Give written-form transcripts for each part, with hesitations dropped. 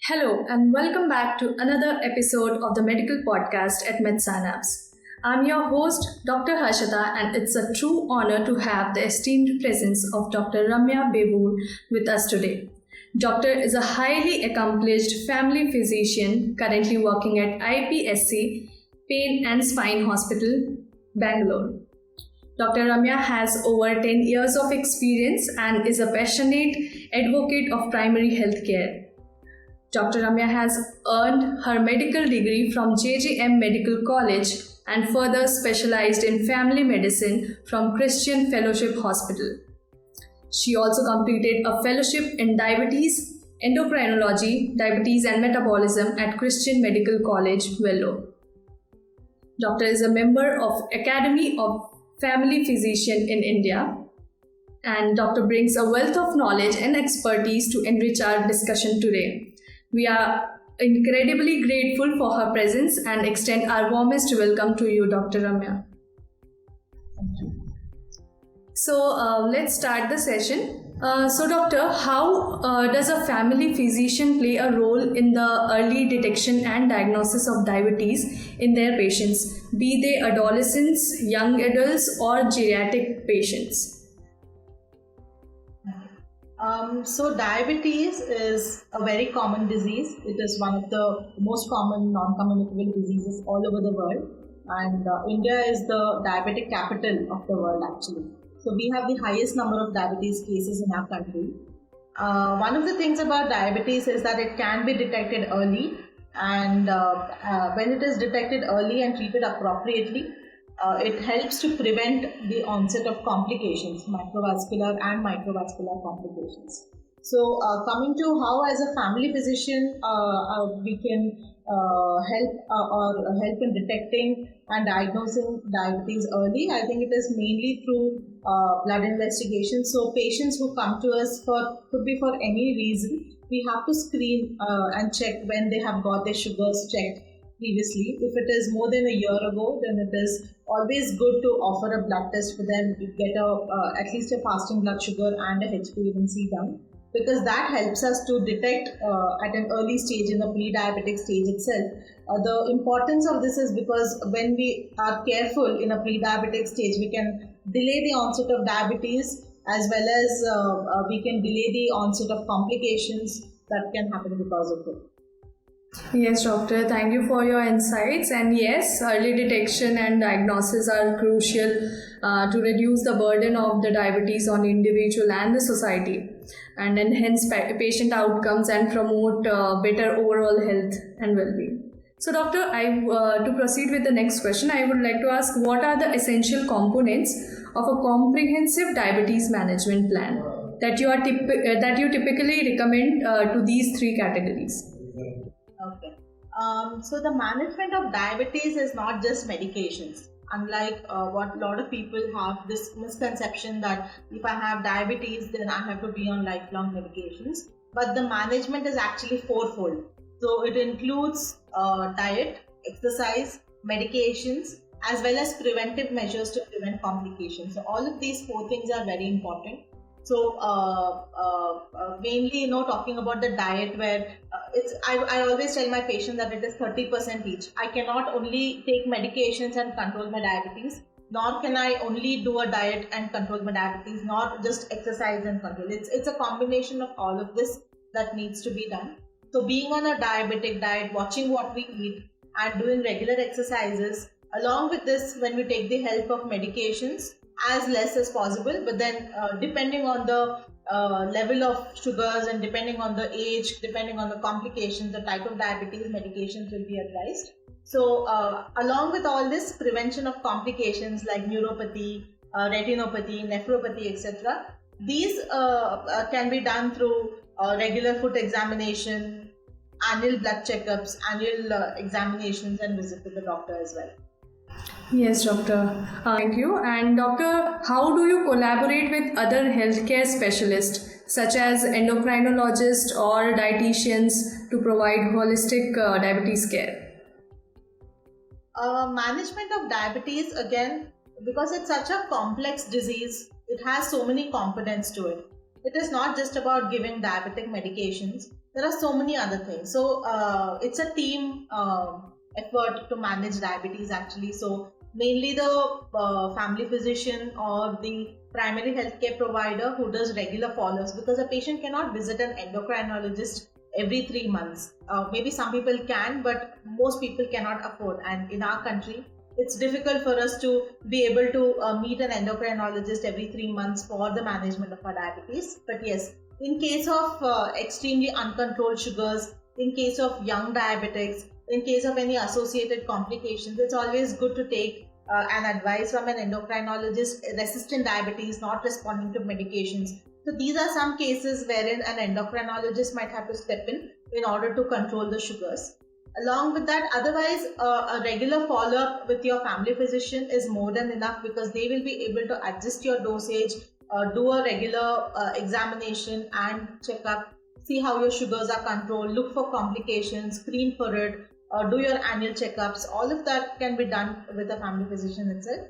Hello, and welcome back to another episode of the medical podcast at MedSynapse. I'm your host, Dr. Harshita, and it's a true honor to have the esteemed presence of Dr. Ramya Bevoor with us today. Doctor is a highly accomplished family physician currently working at IPSC Pain and Spine Hospital, Bangalore. Dr. Ramya has over 10 years of experience and is a passionate advocate of primary health care. Dr. Ramya has earned her medical degree from JJM Medical College and further specialized in family medicine from Christian Fellowship Hospital. She also completed a fellowship in diabetes, endocrinology, diabetes and metabolism at Christian Medical College, Vellore. Doctor is a member of Academy of Family Physician in India, and Doctor brings a wealth of knowledge and expertise to enrich our discussion today. We are incredibly grateful for her presence and extend our warmest welcome to you, Dr. Ramya. So let's start the session. Doctor, how does a family physician play a role in the early detection and diagnosis of diabetes in their patients, be they adolescents, young adults, or geriatric patients? Diabetes is a very common disease. It is one of the most common non-communicable diseases all over the world, and India is the diabetic capital of the world actually. So we have the highest number of diabetes cases in our country. One of the things about diabetes is that it can be detected early, and when it is detected early and treated appropriately, it helps to prevent the onset of complications, macrovascular and microvascular complications. So coming to how as a family physician we can help in detecting and diagnosing diabetes early, I think it is mainly through blood investigation. So patients who come to us could be for any reason, we have to screen and check when they have got their sugars checked previously. If it is more than a year ago, then it is always good to offer a blood test for them to get at least a fasting blood sugar and a HbA1c done, because that helps us to detect at an early stage, in the pre-diabetic stage itself. The importance of this is because when we are careful in a pre-diabetic stage, we can delay the onset of diabetes, as well as we can delay the onset of complications that can happen because of it. Yes, doctor, thank you for your insights. And yes, early detection and diagnosis are crucial to reduce the burden of the diabetes on the individual and the society, and enhance patient outcomes and promote better overall health and well-being. So, doctor, to proceed with the next question, I would like to ask, what are the essential components of a comprehensive diabetes management plan that you typically recommend to these three categories? Okay. So the management of diabetes is not just medications. Unlike what a lot of people have this misconception that if I have diabetes, then I have to be on lifelong medications. But the management is actually fourfold. So it includes diet, exercise, medications, as well as preventive measures to prevent complications. So all of these four things are very important. So mainly, talking about the diet, where I always tell my patient that it is 30% each. I cannot only take medications and control my diabetes, nor can I only do a diet and control my diabetes, nor just exercise and control. It's a combination of all of this that needs to be done. So being on a diabetic diet, watching what we eat, and doing regular exercises, along with this, when we take the help of medications, as less as possible, but then depending on the level of sugars and depending on the age, depending on the complications, the type of diabetes, medications will be advised. So along with all this, prevention of complications like neuropathy, retinopathy, nephropathy, etc. These can be done through regular foot examination, annual blood checkups, annual examinations, and visit to the doctor as well. Yes, doctor. Thank you. And doctor, how do you collaborate with other healthcare specialists such as endocrinologists or dietitians to provide holistic diabetes care? Management of diabetes, again, because it's such a complex disease, it has so many components to it. It is not just about giving diabetic medications. There are so many other things. So it's a team effort to manage diabetes actually. So mainly the family physician or the primary healthcare provider who does regular follow-ups, because a patient cannot visit an endocrinologist every 3 months. Maybe some people can, but most people cannot afford. And in our country, it's difficult for us to be able to meet an endocrinologist every 3 months for the management of our diabetes. But yes, in case of extremely uncontrolled sugars, in case of young diabetics, in case of any associated complications, it's always good to take an advice from an endocrinologist. Resistant diabetes, not responding to medications. So these are some cases wherein an endocrinologist might have to step in order to control the sugars. Along with that, otherwise, a regular follow-up with your family physician is more than enough, because they will be able to adjust your dosage, do a regular examination and checkup, see how your sugars are controlled, look for complications, screen for it, do your annual checkups. All of that can be done with a family physician itself.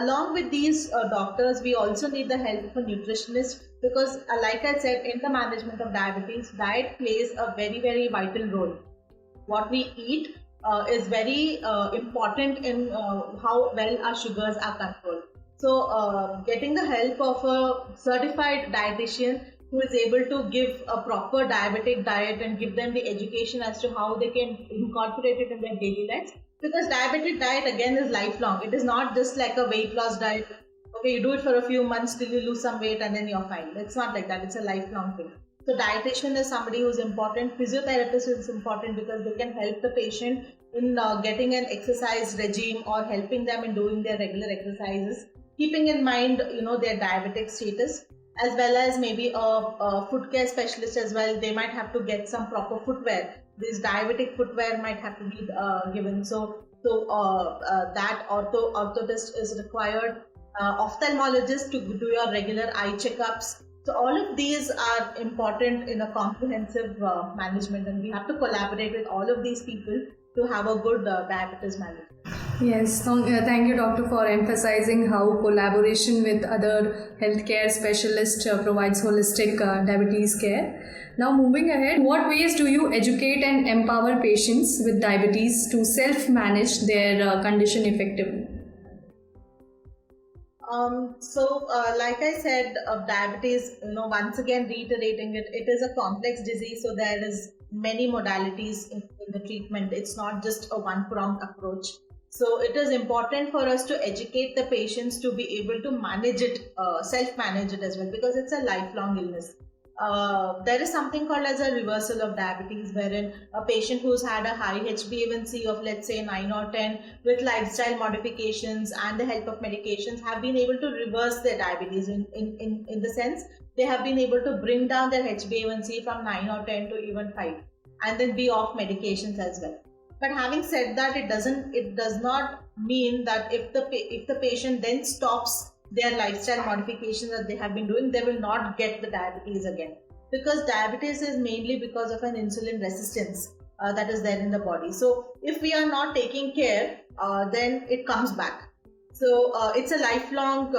Along with these doctors, we also need the help of a nutritionist, because like I said, in the management of diabetes, diet plays a very, very vital role. What we eat is very important in how well our sugars are controlled. So getting the help of a certified dietitian who is able to give a proper diabetic diet and give them the education as to how they can incorporate it in their daily lives. Because diabetic diet again is lifelong. It is not just like a weight loss diet. Okay, you do it for a few months till you lose some weight and then you're fine. It's not like that. It's a lifelong thing. So dietitian is somebody who's important. Physiotherapist is important because they can help the patient in getting an exercise regime or helping them in doing their regular exercises, keeping in mind their diabetic status, as well as maybe a foot care specialist as well. They might have to get some proper footwear. This diabetic footwear might have to be given. So that orthotist is required. Ophthalmologist to do your regular eye checkups. So all of these are important in a comprehensive management, and we have to collaborate with all of these people to have a good diabetes management. Yes, thank you, doctor, for emphasizing how collaboration with other healthcare specialists provides holistic diabetes care. Now, moving ahead, what ways do you educate and empower patients with diabetes to self-manage their condition effectively? Like I said, diabetes, once again reiterating it, it is a complex disease. So there is many modalities in the treatment. It's not just a one-pronged approach. So it is important for us to educate the patients to be able to manage it, self-manage it as well, because it's a lifelong illness. There is something called as a reversal of diabetes, wherein a patient who's had a high HbA1c of let's say 9 or 10 with lifestyle modifications and the help of medications have been able to reverse their diabetes in the sense they have been able to bring down their HbA1c from 9 or 10 to even 5 and then be off medications as well. But having said that, it does not mean that if the patient then stops their lifestyle modifications that they have been doing, they will not get the diabetes again, because diabetes is mainly because of an insulin resistance that is there in the body. So if we are not taking care, then it comes back. So it's a lifelong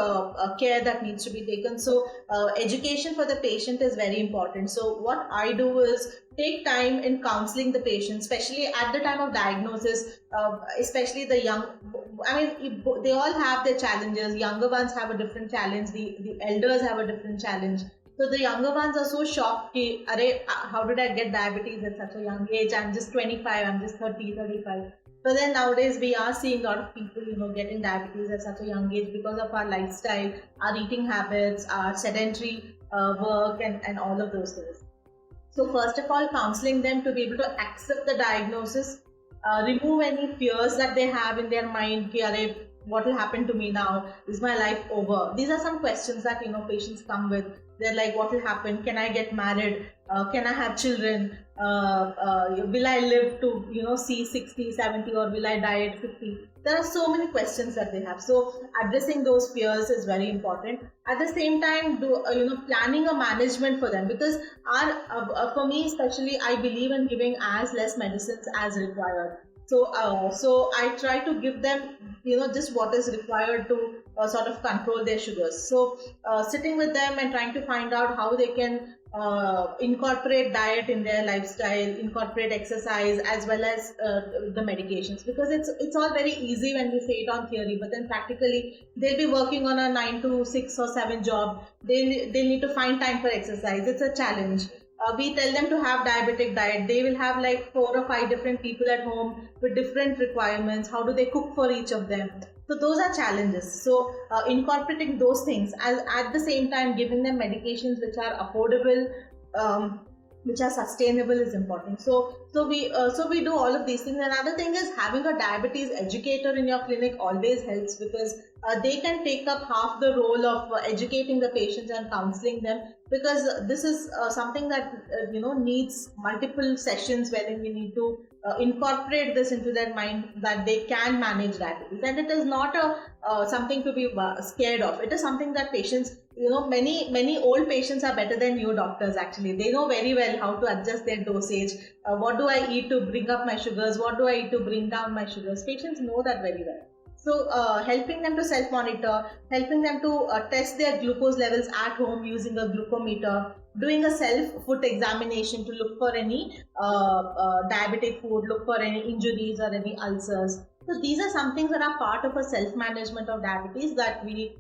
care that needs to be taken. So education for the patient is very important. So what I do is take time in counseling the patient, especially at the time of diagnosis, especially the young. I mean, they all have their challenges. Younger ones have a different challenge. The elders have a different challenge. So the younger ones are so shocked, how did I get diabetes at such a young age? I'm just 25, I'm just 30, 35. But then nowadays we are seeing a lot of people, getting diabetes at such a young age because of our lifestyle, our eating habits, our sedentary work and all of those things. So first of all, counseling them to be able to accept the diagnosis, remove any fears that they have in their mind. What will happen to me now? Is my life over? These are some questions that patients come with. They're like, what will happen? Can I get married? Can I have children? Will I live to see 60, 70, or will I die at 50? There are so many questions that they have. So addressing those fears is very important. At the same time, planning a management for them, because for me especially, I believe in giving as less medicines as required. So I try to give them just what is required to sort of control their sugars. So sitting with them and trying to find out how they can incorporate diet in their lifestyle, incorporate exercise as well as the medications, because it's all very easy when we say it on theory, but then practically they'll be working on a 9 to 6 or 7 job. They'll need to find time for exercise. It's a challenge. We tell them to have diabetic diet. They will have like 4 or 5 different people at home with different requirements. How do they cook for each of them? So those are challenges. So incorporating those things, as at the same time giving them medications which are affordable, which are sustainable is important. So we do all of these things. Another thing is having a diabetes educator in your clinic always helps, because they can take up half the role of educating the patients and counseling them, because this is something that needs multiple sessions wherein we need to incorporate this into their mind that they can manage diabetes, and it is not a something to be scared of. It is something that patients, many old patients are better than new doctors. Actually, they know very well how to adjust their dosage. What do I eat to bring up my sugars? What do I eat to bring down my sugars? Patients know that very well. So helping them to self-monitor, helping them to test their glucose levels at home using a glucometer, doing a self-foot examination to look for any diabetic food, look for any injuries or any ulcers. So these are some things that are part of a self-management of diabetes that we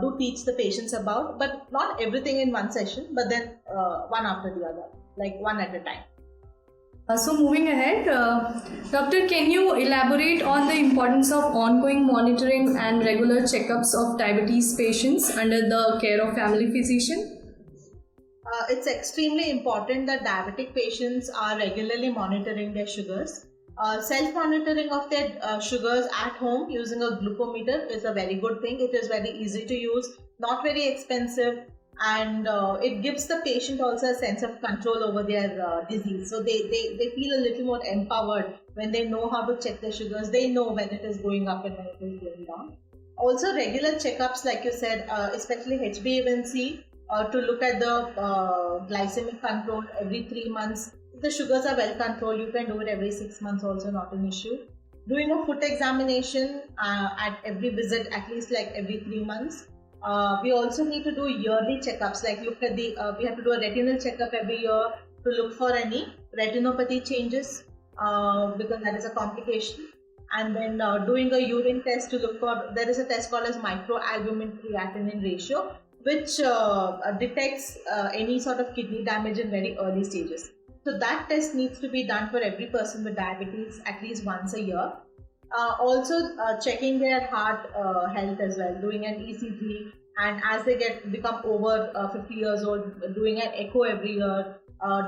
do teach the patients about, but not everything in one session, but then one after the other, like one at a time. So moving ahead, Doctor, can you elaborate on the importance of ongoing monitoring and regular checkups of diabetes patients under the care of family physician? It's extremely important that diabetic patients are regularly monitoring their sugars. Self-monitoring of their sugars at home using a glucometer is a very good thing. It is very easy to use, not very expensive, and it gives the patient also a sense of control over their disease. So they feel a little more empowered when they know how to check their sugars. They know when it is going up and when it is going down. Also, regular checkups, like you said, especially HbA1c, to look at the glycemic control every 3 months. If the sugars are well controlled, you can do it every 6 months, also not an issue. Doing a foot examination at every visit, at least like every 3 months. We also need to do yearly checkups, like look at we have to do a retinal checkup every year to look for any retinopathy changes, because that is a complication. And then doing a urine test to look for, there is a test called as microalbumin creatinine ratio, which detects any sort of kidney damage in very early stages. So that test needs to be done for every person with diabetes at least once a year. Also checking their heart health as well, doing an ECG, and as they become over 50 years old, doing an echo every year,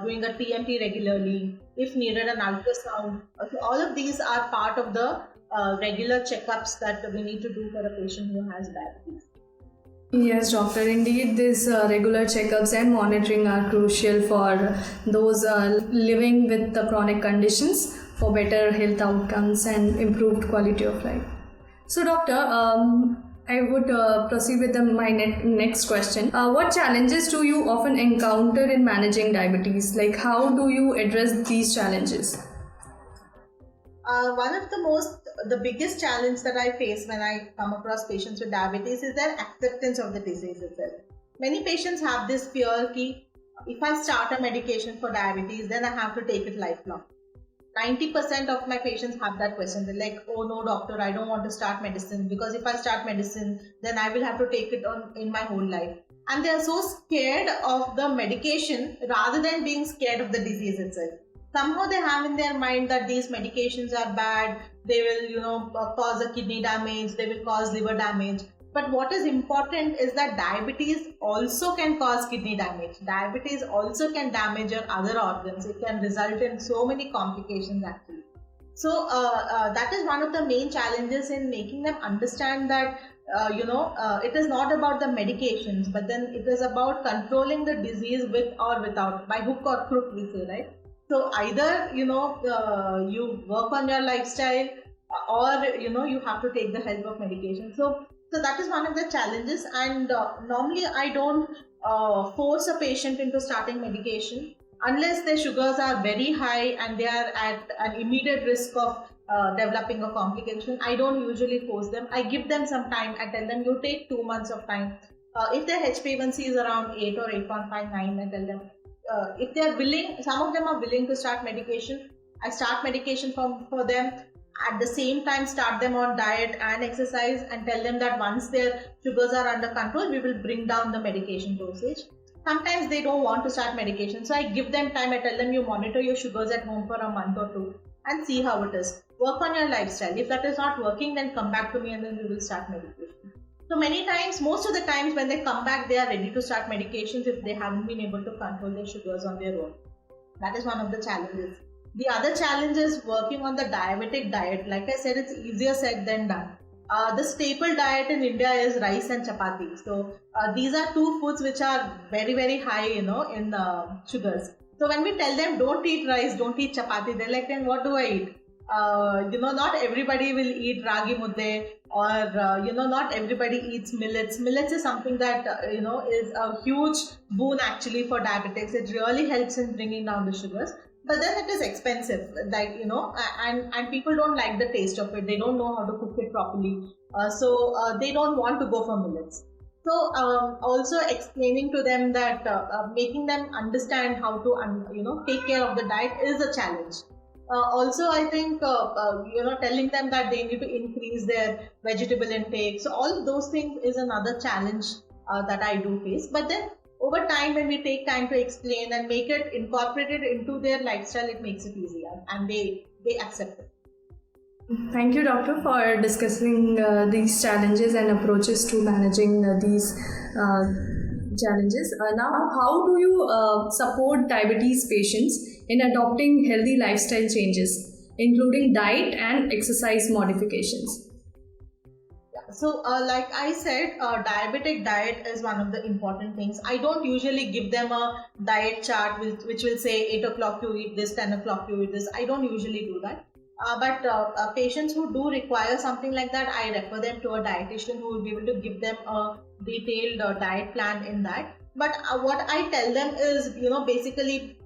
doing a TMT regularly, if needed an ultrasound. So all of these are part of the regular checkups that we need to do for a patient who has diabetes. Yes, doctor. Indeed, these regular checkups and monitoring are crucial for those living with the chronic conditions for better health outcomes and improved quality of life. So, doctor, I would proceed with my next question. What challenges do you often encounter in managing diabetes? Like, how do you address these challenges? One of the biggest challenge that I face when I come across patients with diabetes is their acceptance of the disease itself. Many patients have this fear that if I start a medication for diabetes, then I have to take it lifelong. 90% of my patients have that question. They're like, oh no doctor, I don't want to start medicine, because if I start medicine, then I will have to take it on in my whole life. And they are so scared of the medication rather than being scared of the disease itself. Somehow they have in their mind that these medications are bad, they will cause a kidney damage, they will cause liver damage. But what is important is that diabetes also can cause kidney damage. Diabetes also can damage your other organs. It can result in so many complications actually. So that is one of the main challenges in making them understand that it is not about the medications, but then it is about controlling the disease with or without, by hook or crook we say, right? So either you work on your lifestyle, or you have to take the help of medication. So that is one of the challenges, and normally I don't force a patient into starting medication unless their sugars are very high and they are at an immediate risk of developing a complication. I don't usually force them. I give them some time. I tell them you take 2 months of time. If their HbA1c is around 8 or 8.59, I tell them if they are willing, some of them are willing to start medication. I start medication for them. At the same time, start them on diet and exercise, and tell them that once their sugars are under control, we will bring down the medication dosage. Sometimes they don't want to start medication, so I give them time. I tell them, you monitor your sugars at home for a month or two and see how it is. Work on your lifestyle. If that is not working, then come back to me and then we will start medication. So many times, most of the times when they come back, they are ready to start medications if they haven't been able to control their sugars on their own. That is one of the challenges. The other challenge is working on the diabetic diet. Like I said, it's easier said than done. The staple diet in India is rice and chapati. So these are two foods which are very, very high, in sugars. So when we tell them don't eat rice, don't eat chapati, they're like, then what do I eat? Not everybody will eat ragi mudde, or not everybody eats millets. Millets is something that is a huge boon actually for diabetics. It really helps in bringing down the sugars. But then it is expensive, and people don't like the taste of it. They don't know how to cook it properly, so they don't want to go for millets. So also explaining to them that making them understand how to take care of the diet is a challenge. Also, I think telling them that they need to increase their vegetable intake. So all of those things is another challenge that I do face. But then over time, when we take time to explain and make it incorporated into their lifestyle, it makes it easier and they accept it. Thank you, doctor, for discussing these challenges and approaches to managing these challenges. Now, how do you support diabetes patients in adopting healthy lifestyle changes, including diet and exercise modifications? So, like I said, diabetic diet is one of the important things. I don't usually give them a diet chart which will say 8 o'clock you eat this, 10 o'clock you eat this. I don't usually do that. But patients who do require something like that, I refer them to a dietitian who will be able to give them a detailed diet plan in that. But what I tell them is, basically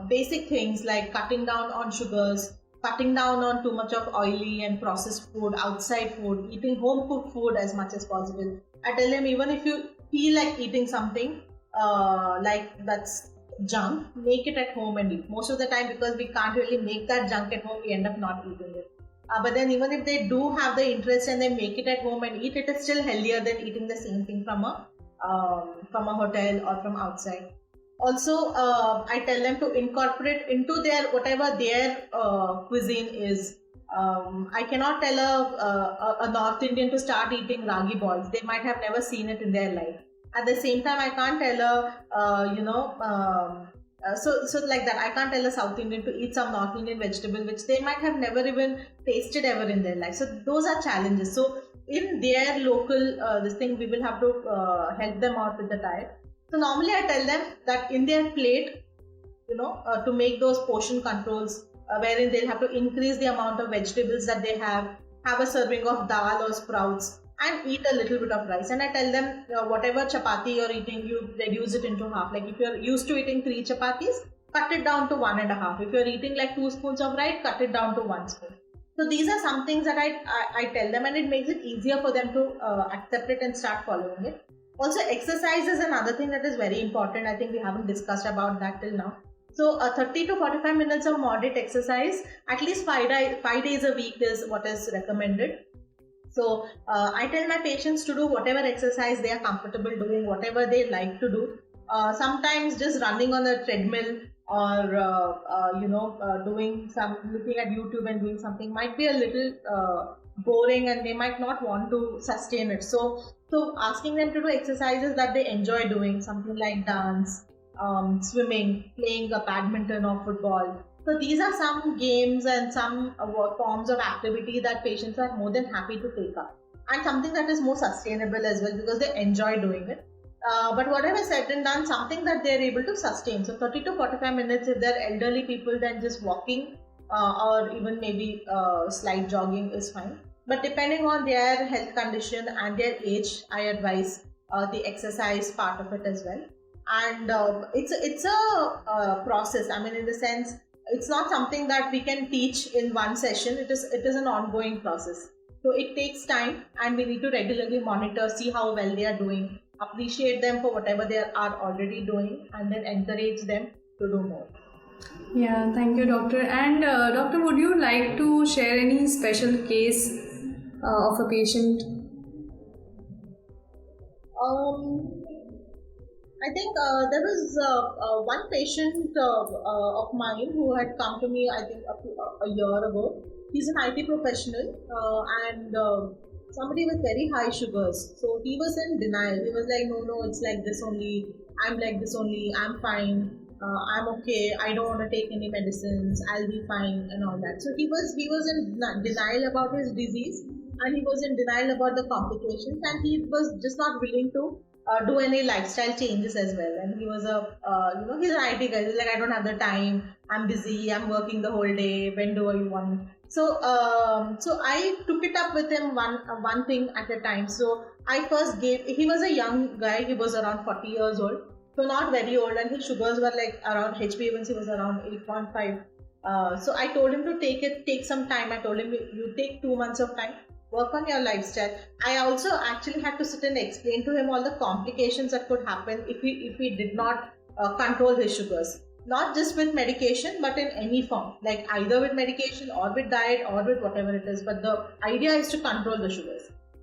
basic things like cutting down on sugars, cutting down on too much of oily and processed food, outside food, eating home cooked food as much as possible. I tell them, even if you feel like eating something like that's junk, make it at home and eat. Most of the time, because we can't really make that junk at home, we end up not eating it. But then even if they do have the interest and they make it at home and eat, it is still healthier than eating the same thing from a hotel or from outside. Also, I tell them to incorporate into their whatever their cuisine is. I cannot tell a North Indian to start eating ragi balls. They might have never seen it in their life. At the same time, I can't tell so like that. I can't tell a South Indian to eat some North Indian vegetable which they might have never even tasted ever in their life. So those are challenges. So in their local this thing, we will have to help them out with the diet. So normally I tell them that in their plate, to make those portion controls, wherein they'll have to increase the amount of vegetables that they have a serving of dal or sprouts, and eat a little bit of rice. And I tell them whatever chapati you're eating, you reduce it into half. Like if you're used to eating 3 chapatis, cut it down to 1.5. If you're eating like 2 spoons of rice, cut it down to 1 spoon. So these are some things that I tell them, and it makes it easier for them to accept it and start following it. Also, exercise is another thing that is very important. I think we haven't discussed about that till now. So 30 to 45 minutes of moderate exercise, at least 5 days a week is what is recommended. So I tell my patients to do whatever exercise they are comfortable doing, whatever they like to do. Sometimes just running on a treadmill or looking at YouTube and doing something might be a little boring, and they might not want to sustain it. So asking them to do exercises that they enjoy doing, something like dance, swimming, playing a badminton or football. So these are some games and some forms of activity that patients are more than happy to take up, and something that is more sustainable as well because they enjoy doing it. But whatever said and done, something that they're able to sustain. So 30 to 45 minutes, if they're elderly people, then just walking or even maybe slight jogging is fine. But depending on their health condition and their age, I advise the exercise part of it as well. And it's a process. I mean, in the sense, it's not something that we can teach in one session. It is an ongoing process. So it takes time, and we need to regularly monitor, see how well they are doing, appreciate them for whatever they are already doing, and then encourage them to do more. Yeah, thank you, doctor. And doctor, would you like to share any special case of a patient? I think there was one patient of mine who had come to me, I think, a year ago. He's an IT professional and somebody with very high sugars. So he was in denial. He was like, no, it's like this only. I'm like this only. I'm fine. I'm okay. I don't want to take any medicines. I'll be fine and all that. So he was in denial about his disease, and he was in denial about the complications, and he was just not willing to do any lifestyle changes as well. And he was he's an IT guy. He's like, I don't have the time. I'm busy. I'm working the whole day. When do you want? So I took it up with him one thing at a time. So I first gave. He was a young guy. He was around 40 years old. So not very old, and his sugars were like around HbA1c was around 8.5. So I told him to take some time. I told him you take 2 months of time, work on your lifestyle. I also actually had to sit and explain to him all the complications that could happen if he did not control his sugars. Not just with medication, but in any form, like either with medication or with diet or with whatever it is. But the idea is to control the sugars.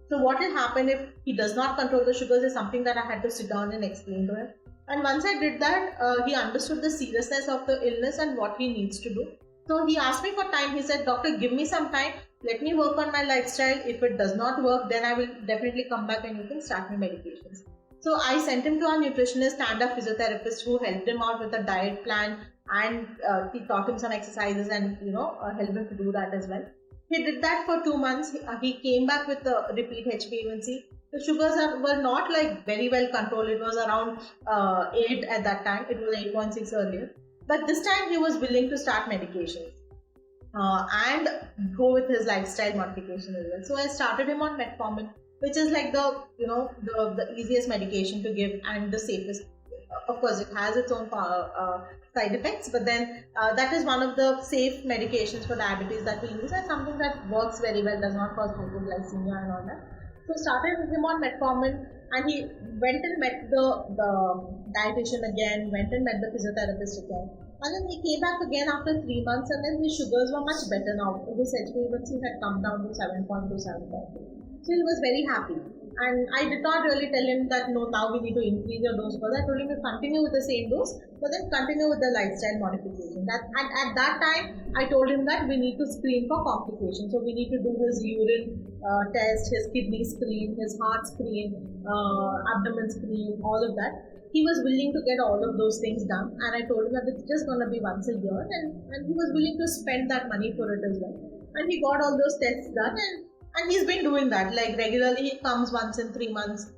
So what will happen if he does not control the sugars is something that I had to sit down and explain to him. And once I did that, he understood the seriousness of the illness and what he needs to do. So he asked me for time. He said, doctor, give me some time. Let me work on my lifestyle. If it does not work, then I will definitely come back and you can start my medications. So I sent him to our nutritionist and a physiotherapist who helped him out with a diet plan, and he taught him some exercises and helped him to do that as well. He did that for 2 months. He came back with a repeat HbA1c. The sugars were not like very well controlled. It was around 8 at that time. It was 8.6 earlier. But this time he was willing to start medications and go with his lifestyle modification as well. So I started him on metformin, which is like the easiest medication to give and the safest. Of course, it has its own side effects, but then that is one of the safe medications for diabetes that we use, and something that works very well, does not cause hypoglycemia and all that. So started him on metformin, and he went and met the dietitian again, went and met the physiotherapist again. And then he came back again after 3 months, and then his sugars were much better now. His HbA1c had come down to 7.2, 7.2. So he was very happy. And I did not really tell him that no, now we need to increase your dose further. I told him to continue with the same dose, but then continue with the lifestyle modification. At that time, I told him that we need to screen for complications. So we need to do his urine test, his kidney screen, his heart screen, abdomen screen, all of that. He was willing to get all of those things done, and I told him that it's just going to be once a year, and he was willing to spend that money for it as well. And he got all those tests done, and he's been doing that like regularly. He comes once in 3 months,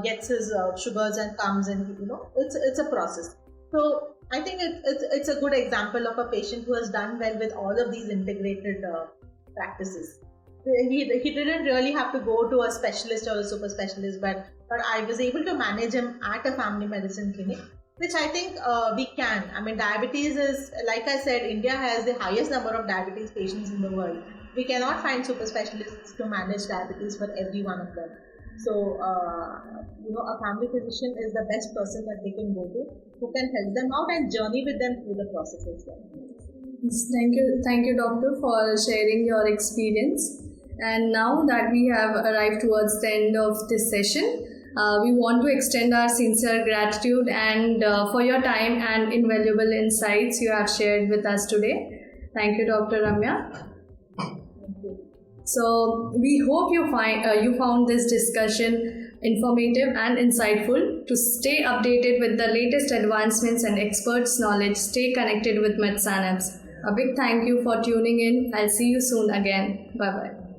gets his sugars and comes, and it's a process. So I think it's a good example of a patient who has done well with all of these integrated practices. He didn't really have to go to a specialist or a super specialist, but I was able to manage him at a family medicine clinic, which I think we can. I mean, diabetes is, like I said, India has the highest number of diabetes patients in the world. We cannot find super specialists to manage diabetes for every one of them. So, a family physician is the best person that they can go to, who can help them out and journey with them through the process as well. Yes, thank you, doctor, for sharing your experience. And now that we have arrived towards the end of this session, we want to extend our sincere gratitude and for your time and invaluable insights you have shared with us today. Thank you, Dr. Ramya. So we hope you found this discussion informative and insightful. To stay updated with the latest advancements and experts' knowledge, stay connected with MedSynapse. A big thank you for tuning in. I'll see you soon again. Bye-bye.